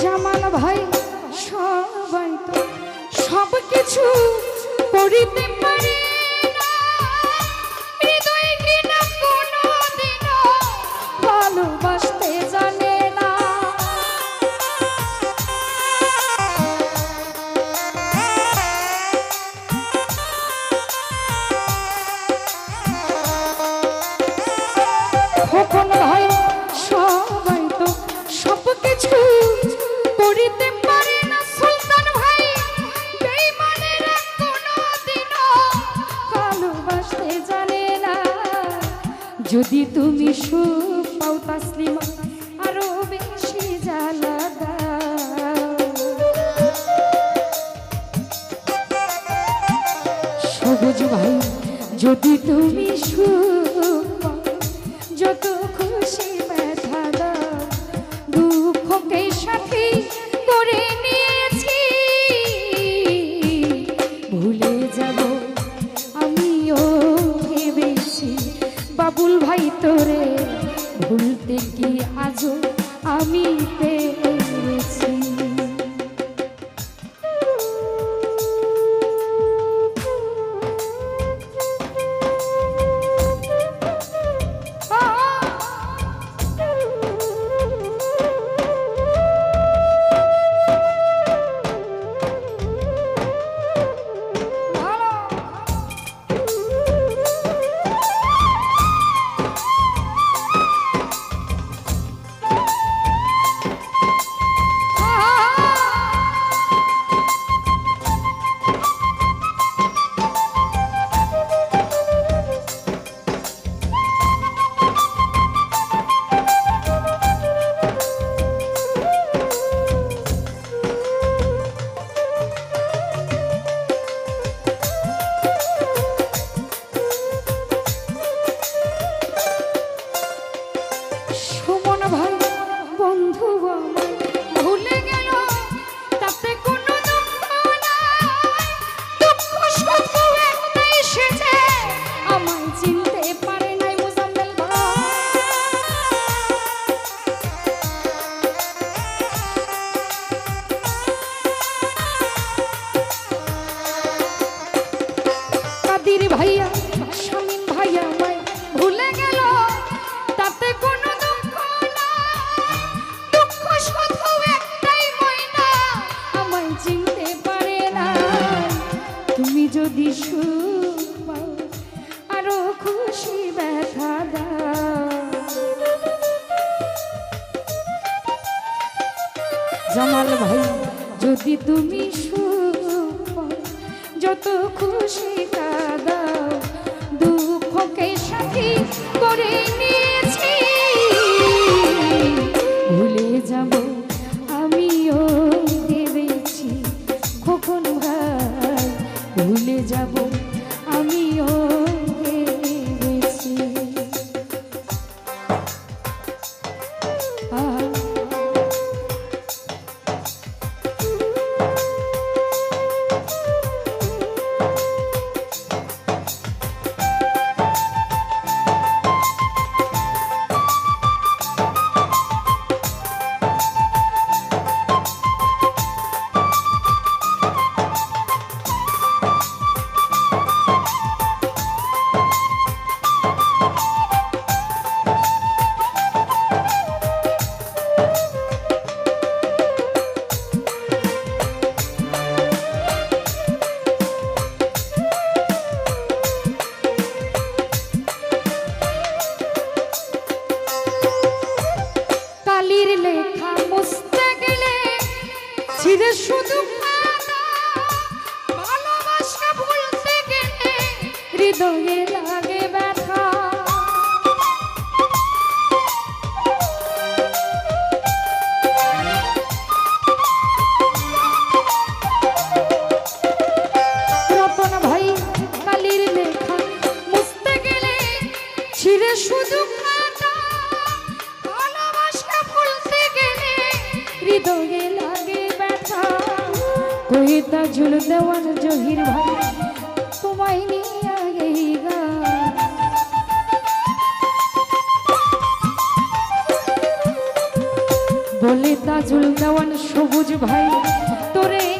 জামাল ভাই সবাই তো সব কিছু করিতে পারে না, হৃদয় কিনা কোনোদিনও ভালোবাসতে জানে না। খোকন ভাই সবাই তো সব কিছু করিতে পারে না, সুলতান ভাই বেঈমানেরা কোনোদিনও ভালোবাসতে জানে না। যদি তুমি সুখ পাও তাসলিমা আরো বেশি জ্বালা দাও। সবুজ ভাই যদি তুমি সুখ পাও যত খুশি ব্যথা দাও, দুঃখকে সাথী করে নিয়েছি, ভুলে যাব আমিও ভেবেছি। বাবুল ভাই তোরে ভুলতে কি আজও আমি পেরেছি। ভাইয়া শামীম ভাইয়া আমায় ভুলে গেল, তাতে কোনো দুঃখ নাই, দুঃখ শুধু একটাই ময়না আমায় চিনতে পারে না। তুমি যদি সুখ পাও আরো খুশি ব্যথা দাও। জামাল ভাই যদি তুমি সুখ পাও যত খুশি কাঁদাও, দুঃখকে সাথী করে নিয়েছি, ভুলে যাব আমিও ভেবেছি। খোকন ভাই ভুলে যাব আমিও ভেবেছি। লেখা মুছতে গেলে ছিঁড়ে শুধু ভালোবাসা ভুলতে গেলে হৃদয়ে লাগে ব্যথা। রতন ভাই কালির লেখা মুছতে গেলে ছিঁড়ে শুধু হৃদয়ে লাগে ব্যথা। কবিতা ঝুল দেওয়ান জহির ভাই তোমায় নিয়ে এই গান, বলে তাজুল দেওয়ান সবুজ ভাই তোরে